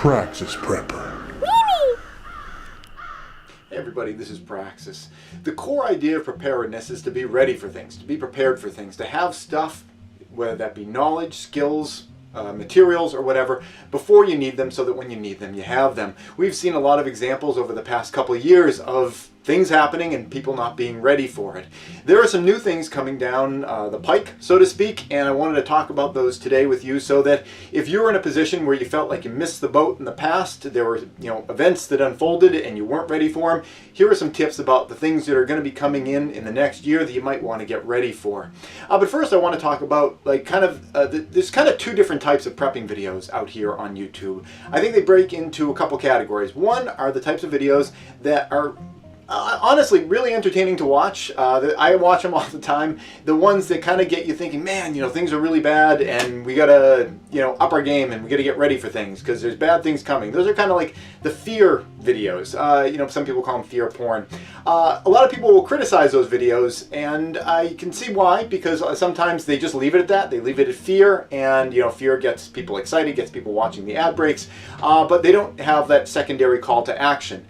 Praxis Prepper. Hey everybody, this is Praxis. The core idea of preparedness is to be ready for things, to be prepared for things, to have stuff, whether that be knowledge, skills, materials, or whatever, before you need them so that when you need them, you have them. We've seen a lot of examples over the past couple of years of things happening and people not being ready for it. There are some new things coming down the pike, so to speak, and I wanted to talk about those today with you so that if you're in a position where you felt like you missed the boat in the past, there were events that unfolded and you weren't ready for them, here are some tips about the things that are going to be coming in the next year that you might want to get ready for. But first I want to talk about there's kind of two different types of prepping videos out here on YouTube. I think they break into a couple categories. One are the types of videos that are honestly really entertaining to watch. I watch them all the time. The ones that kind of get you thinking, man, things are really bad and we gotta up our game and we gotta get ready for things because there's bad things coming. Those are kind of like the fear videos. Some people call them fear porn. A lot of people will criticize those videos, and I can see why, because sometimes they just leave it at that. They leave it at fear, and fear gets people excited, gets people watching the ad breaks, but they don't have that secondary call to action.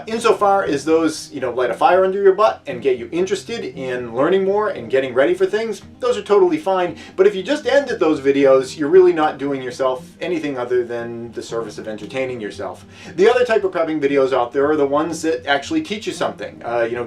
Insofar as those, light a fire under your butt and get you interested in learning more and getting ready for things, those are totally fine. But if you just end at those videos, you're really not doing yourself anything other than the service of entertaining yourself. The other type of prepping videos out there are the ones that actually teach you something,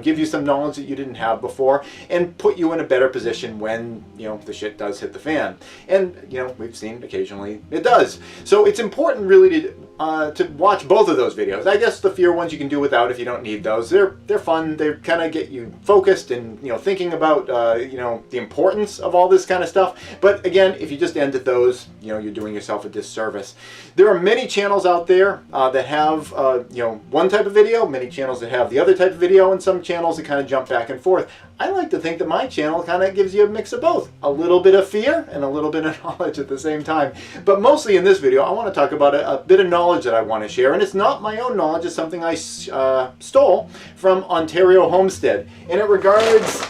give you some knowledge that you didn't have before and put you in a better position when, the shit does hit the fan. And, we've seen occasionally it does. So it's important really to watch both of those videos. I guess the fear ones you can do without if you don't need those. They're fun. They kind of get you focused and thinking about the importance of all this kind of stuff. But again, if you just end at those, you're doing yourself a disservice. There are many channels out there that have one type of video, many channels that have the other type of video, and some channels that kind of jump back and forth. I like to think that my channel kind of gives you a mix of both. A little bit of fear and a little bit of knowledge at the same time. But mostly in this video, I want to talk about a bit of knowledge that I want to share. And it's not my own knowledge, it's something I stole from Ontario Homestead. And it regards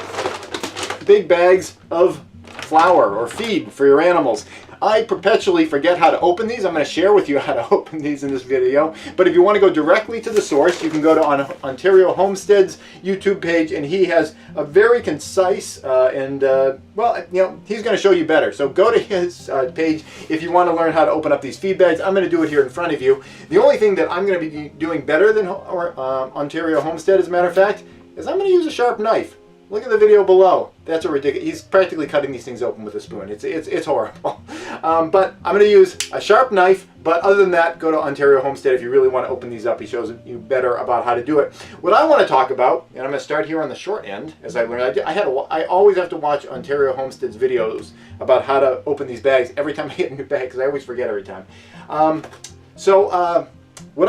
big bags of flour or feed for your animals. I perpetually forget how to open these. I'm going to share with you how to open these in this video. But if you want to go directly to the source, you can go to Ontario Homestead's YouTube page, and he has a very concise he's going to show you better. So go to his page if you want to learn how to open up these feed bags. I'm going to do it here in front of you. The only thing that I'm going to be doing better than Ontario Homestead, as a matter of fact, is I'm going to use a sharp knife. Look at the video below. That's a ridiculous. He's practically cutting these things open with a spoon. It's horrible. But I'm going to use a sharp knife. But other than that, go to Ontario Homestead if you really want to open these up. He shows you better about how to do it. What I want to talk about, and I'm going to start here on the short end, as I learned. I always have to watch Ontario Homestead's videos about how to open these bags every time I get a new bag, because I always forget every time. What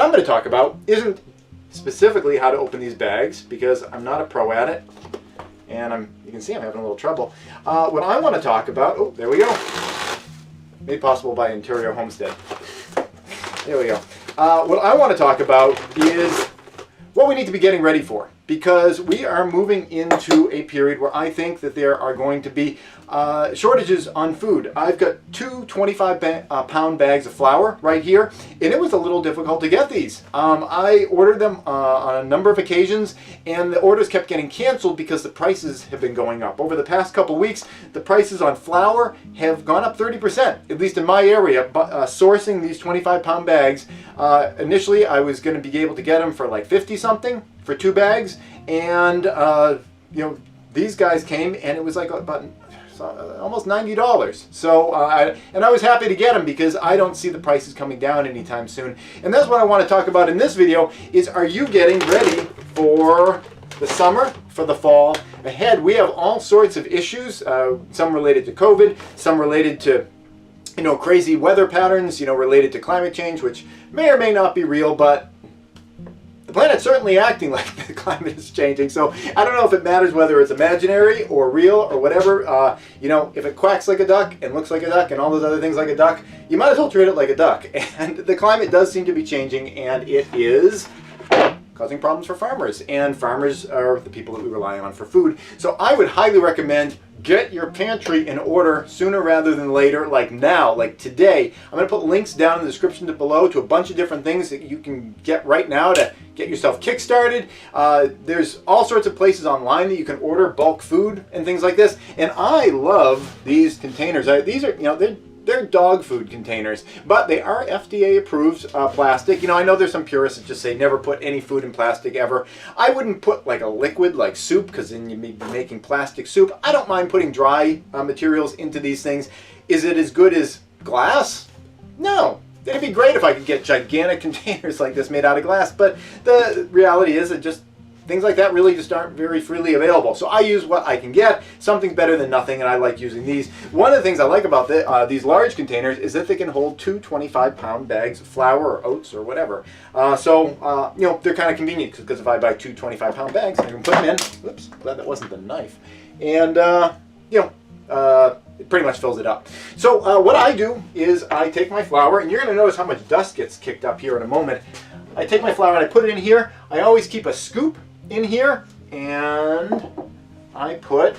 I'm going to talk about isn't specifically how to open these bags, because I'm not a pro at it. And you can see I'm having a little trouble. What I want to talk about, oh, there we go. Made possible by Ontario Homestead. There we go. What I want to talk about is what we need to be getting ready for. Because we are moving into a period where I think that there are going to be shortages on food. I've got two 25-pound bags of flour right here, and it was a little difficult to get these. I ordered them on a number of occasions, and the orders kept getting canceled because the prices have been going up. Over the past couple weeks, the prices on flour have gone up 30%, at least in my area. Sourcing these 25-pound bags, initially I was going to be able to get them for like 50-something. For 2 bags, and these guys came and it was like about almost $90. So I was happy to get them because I don't see the prices coming down anytime soon. And that's what I want to talk about in this video is, are you getting ready for the summer, for the fall ahead? We have all sorts of issues, some related to COVID, some related to crazy weather patterns, related to climate change, which may or may not be real, but the planet's certainly acting like the climate is changing, so I don't know if it matters whether it's imaginary or real or whatever. If it quacks like a duck and looks like a duck and all those other things like a duck, you might as well treat it like a duck. And the climate does seem to be changing, and it is causing problems for farmers. And farmers are the people that we rely on for food. So I would highly recommend get your pantry in order sooner rather than later, like now, like today. I'm going to put links down in the description below to a bunch of different things that you can get right now to get yourself kick-started. There's all sorts of places online that you can order bulk food and things like this. And I love these containers. These are, they're dog food containers, but they are FDA approved plastic. I know there's some purists that just say never put any food in plastic ever. I wouldn't put like a liquid like soup, because then you may be making plastic soup. I don't mind putting dry materials into these things. Is it as good as glass? No. It'd be great if I could get gigantic containers like this made out of glass, but the reality is that just things like that really just aren't very freely available. So I use what I can get. Something's better than nothing, and I like using these. One of the things I like about these large containers is that they can hold 2 25-pound bags of flour or oats or whatever. They're kind of convenient, because if I buy 2 25-pound bags, I can put them in. Whoops, glad that wasn't the knife. And, it pretty much fills it up. So what I do is I take my flour, and you're going to notice how much dust gets kicked up here in a moment. I take my flour and I put it in here. I always keep a scoop in here, and I put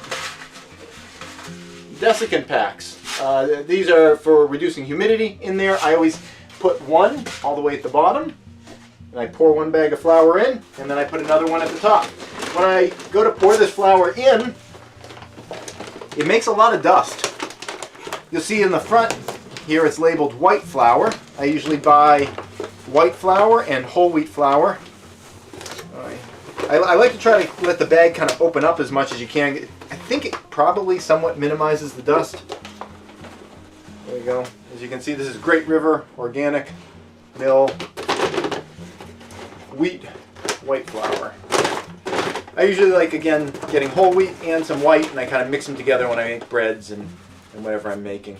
desiccant packs. These are for reducing humidity in there. I always put one all the way at the bottom, and I pour one bag of flour in, and then I put another one at the top. When I go to pour this flour in, it makes a lot of dust. You'll see in the front here it's labeled white flour. I usually buy white flour and whole wheat flour. I like to try to let the bag kind of open up as much as you can. I think it probably somewhat minimizes the dust. There you go. As you can see, this is Great River Organic Mill wheat white flour. I usually like, again, getting whole wheat and some white, and I kind of mix them together when I make breads and whatever I'm making.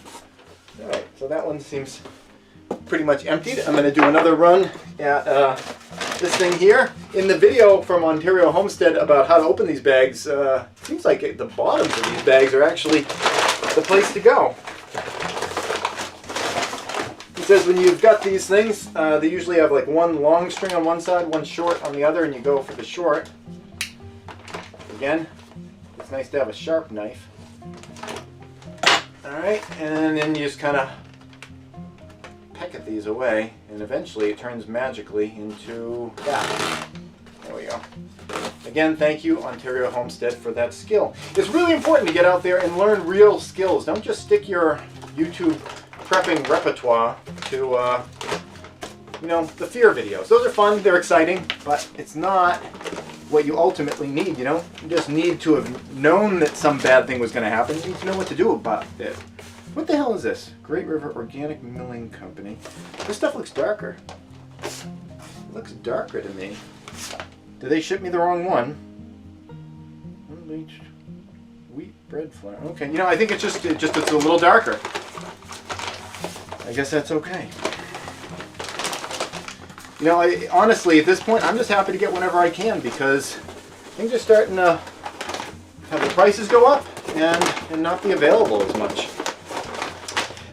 All right, so that one seems pretty much emptied. I'm going to do another run at this thing here. In the video from Ontario Homestead about how to open these bags, it seems like the bottoms of these bags are actually the place to go. It says when you've got these things, they usually have like one long string on one side, one short on the other, and you go for the short. Again, it's nice to have a sharp knife. Alright, and then you just kind of peck at these away, and eventually it turns magically into that. There we go. Again, thank you, Ontario Homestead, for that skill. It's really important to get out there and learn real skills. Don't just stick your YouTube prepping repertoire to, the fear videos. Those are fun, they're exciting, but it's not what you ultimately need. You just need to have known that some bad thing was going to happen. You need to know what to do about it. What the hell is this? Great River Organic Milling Company. This stuff looks darker. It looks darker to me. Did they ship me the wrong one? Unbleached wheat bread flour. Okay, I think it's just it's a little darker. I guess that's okay. Honestly, at this point, I'm just happy to get whenever I can, because things are starting to have the prices go up and not be available as much.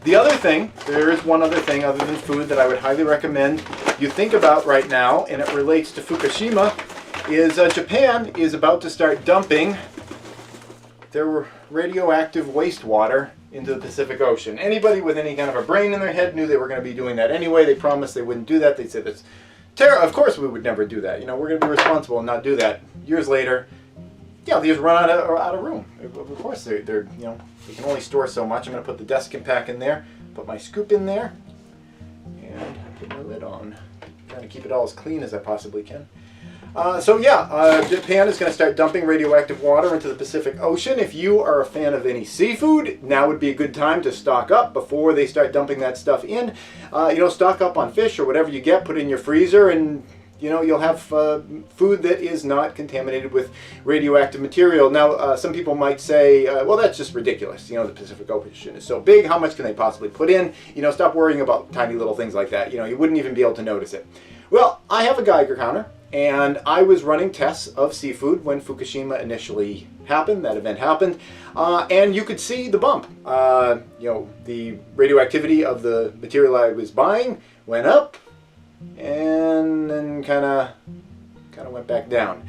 The other thing, there is one other thing other than food that I would highly recommend you think about right now, and it relates to Fukushima, is Japan is about to start dumping their radioactive wastewater into the Pacific Ocean. Anybody with any kind of a brain in their head knew they were going to be doing that anyway. They promised they wouldn't do that. They said that's terrible. Of course we would never do that. We're going to be responsible and not do that. Years later, they just run out of room. Of course they can only store so much. I'm going to put the desiccant pack in there, put my scoop in there, and put my lid on. Trying to keep it all as clean as I possibly can. Japan is going to start dumping radioactive water into the Pacific Ocean. If you are a fan of any seafood, now would be a good time to stock up before they start dumping that stuff in. Stock up on fish or whatever you get, put it in your freezer, and you'll have food that is not contaminated with radioactive material. Now, some people might say, well, that's just ridiculous. The Pacific Ocean is so big. How much can they possibly put in? Stop worrying about tiny little things like that. You wouldn't even be able to notice it. Well, I have a Geiger counter, and I was running tests of seafood when Fukushima initially happened. That event happened, and you could see the bump. The radioactivity of the material I was buying went up, and then kind of kind of went back down.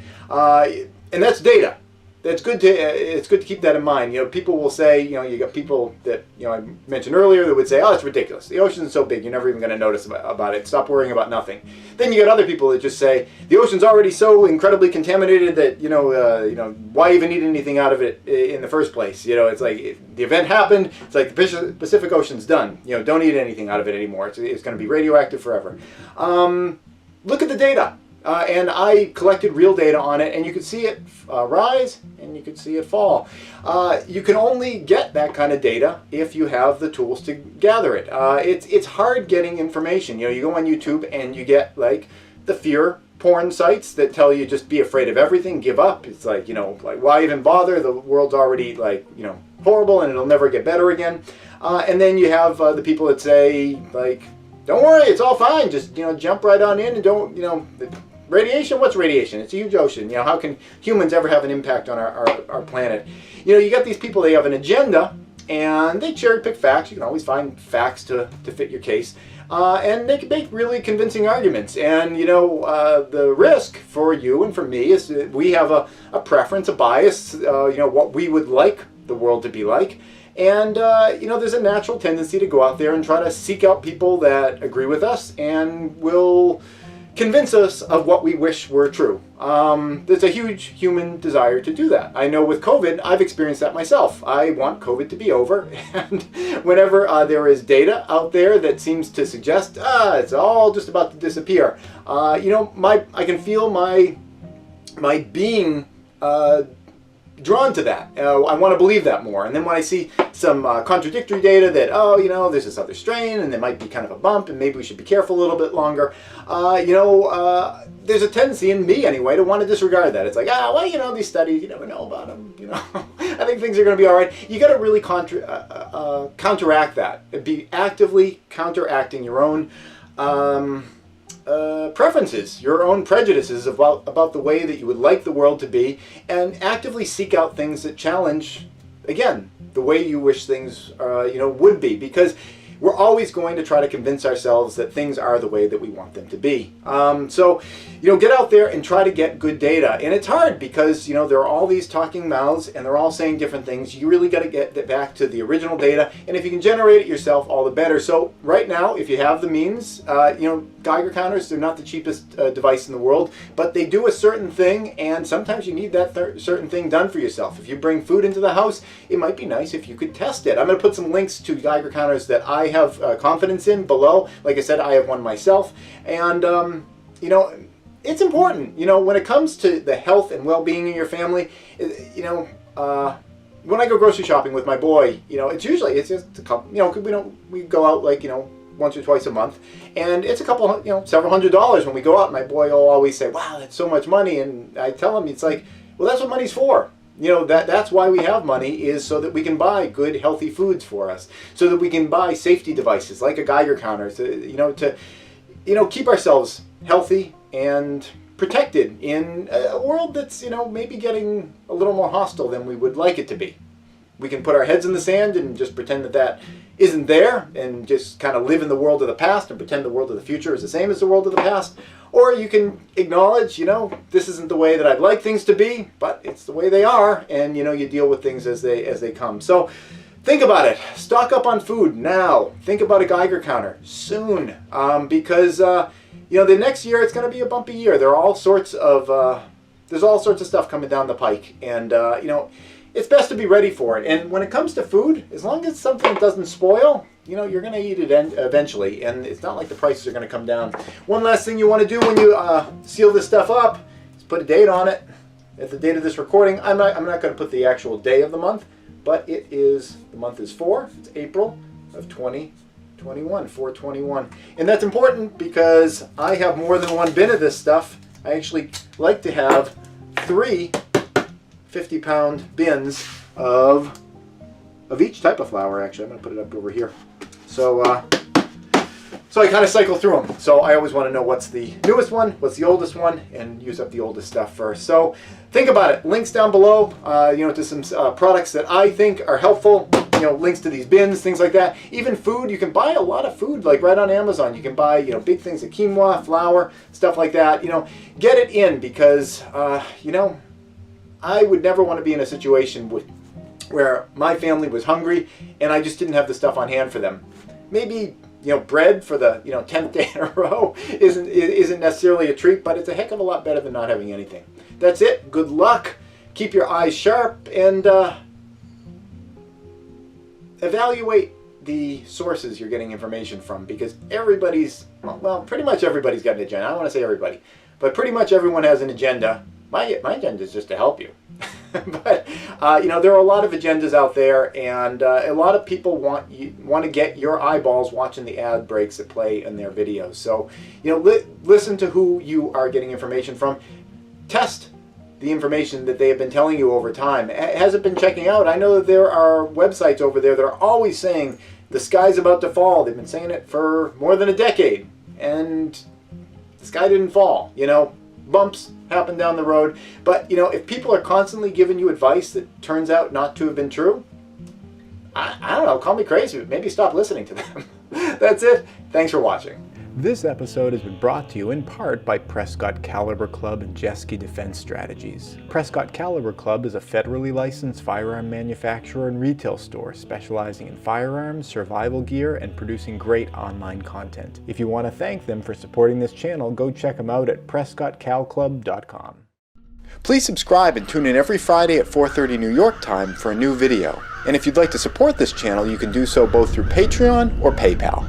And that's data. That's good to, it's good to keep that in mind. You know, people will say, you know, you got people that, you know, I mentioned earlier that would say, oh, it's ridiculous. The ocean's so big, you're never even going to notice about it. Stop worrying about nothing. Then you get other people that just say, the ocean's already so incredibly contaminated that, you know, why even need anything out of it in the first place? You know, it's like, the event happened, it's like the Pacific Ocean's done. You know, don't eat anything out of it anymore. It's going to be radioactive forever. Look at the data. And I collected real data on it, and you could see it rise, and you could see it fall. You can only get that kind of data if you have the tools to gather it. It's hard getting information. You know, you go on YouTube and you get like the fear porn sites that tell you just be afraid of everything, give up. It's like, you know, like why even bother? The world's already like, you know, horrible and it'll never get better again. And then you have the people that say like, don't worry, it's all fine. Just, you know, jump right on in and don't, you know, radiation? What's radiation? It's a huge ocean. You know, how can humans ever have an impact on our planet? You know, you got these people, they have an agenda, and they cherry pick facts. You can always find facts to fit your case. And they can make really convincing arguments. And, you know, the risk for you and for me is that we have a preference, a bias, you know, what we would like the world to be like. And, you know, there's a natural tendency to go out there and try to seek out people that agree with us and will convince us of what we wish were true. There's a huge human desire to do that. I know with COVID, I've experienced that myself. I want COVID to be over, and whenever there is data out there that seems to suggest, it's all just about to disappear, you know, I can feel my being drawn to that. I want to believe that more. And then when I see some contradictory data that, oh, you know, there's this other strain and there might be kind of a bump and maybe we should be careful a little bit longer, you know, there's a tendency in me anyway to want to disregard that. It's like, well, you know, these studies, you never know about them, you know. I think things are going to be all right. You got to really counteract that. Be actively counteracting your own preferences, your own prejudices about the way that you would like the world to be, and actively seek out things that challenge, again, the way you wish things you know, would be, because we're always going to try to convince ourselves that things are the way that we want them to be. So, you know, get out there and try to get good data. And it's hard because, you know, there are all these talking mouths and they're all saying different things. You really got to get back to the original data. And if you can generate it yourself, all the better. So right now, if you have the means, you know, Geiger counters, they're not the cheapest device in the world, but they do a certain thing. And sometimes you need that certain thing done for yourself. If you bring food into the house, it might be nice if you could test it. I'm going to put some links to Geiger counters that I have confidence in below. Like I said, I have one myself. And, you know, it's important, you know, when it comes to the health and well-being in your family, you know, when I go grocery shopping with my boy, you know, it's just a couple, you know, we go out like, you know, once or twice a month, and it's a couple, you know, several $100s when we go out. My boy will always say, wow, that's so much money. And I tell him, it's like, well, that's what money's for. You know, that's why we have money, is so that we can buy good, healthy foods for us, so that we can buy safety devices like a Geiger counter, to keep ourselves healthy and protected in a world that's, you know, maybe getting a little more hostile than we would like it to be. We can put our heads in the sand and just pretend that isn't there and just kind of live in the world of the past and pretend the world of the future is the same as the world of the past. Or you can acknowledge, you know, this isn't the way that I'd like things to be, but it's the way they are, and, you know, you deal with things as they come. So think about it. Stock up on food now. Think about a Geiger counter soon, because you know, the next year it's going to be a bumpy year. There are all sorts of there's all sorts of stuff coming down the pike, and you know, it's best to be ready for it. And when it comes to food, as long as something doesn't spoil, you know, you're going to eat it eventually, and it's not like the prices are going to come down. One last thing you want to do when you seal this stuff up is put a date on it. At the date of this recording, I'm not going to put the actual day of the month, but the month is 4. It's April of 2021, 4/21. And that's important because I have more than one bin of this stuff. I actually like to have 3 50-pound bins of each type of flour. Actually, I'm going to put it up over here. So I kind of cycle through them. So I always want to know what's the newest one, what's the oldest one, and use up the oldest stuff first. So think about it. Links down below, you know, to some products that I think are helpful. links to these bins, things like that. Even food, you can buy a lot of food, like right on Amazon. You can buy, big things of quinoa, flour, stuff like that. Get it in, because, I would never want to be in a situation where my family was hungry and I just didn't have the stuff on hand for them. Maybe, bread for the, 10th day in a row isn't necessarily a treat, but it's a heck of a lot better than not having anything. That's it. Good luck. Keep your eyes sharp, and evaluate the sources you're getting information from, because pretty much everybody's got an agenda. I don't want to say everybody, but pretty much everyone has an agenda. My agenda is just to help you. But there are a lot of agendas out there, and a lot of people want to get your eyeballs watching the ad breaks that play in their videos. So listen to who you are getting information from. Test the information that they have been telling you over time. Has it been checking out? I know that there are websites over there that are always saying the sky's about to fall. They've been saying it for more than a decade, and the sky didn't fall. Bumps happen down the road. But if people are constantly giving you advice that turns out not to have been true, I don't know, call me crazy, but maybe stop listening to them. That's it. Thanks for watching. This episode has been brought to you in part by Prescott Caliber Club and Jeske Defense Strategies. Prescott Caliber Club is a federally licensed firearm manufacturer and retail store specializing in firearms, survival gear, and producing great online content. If you want to thank them for supporting this channel, go check them out at PrescottCalClub.com. Please subscribe and tune in every Friday at 4:30 New York time for a new video. And if you'd like to support this channel, you can do so both through Patreon or PayPal.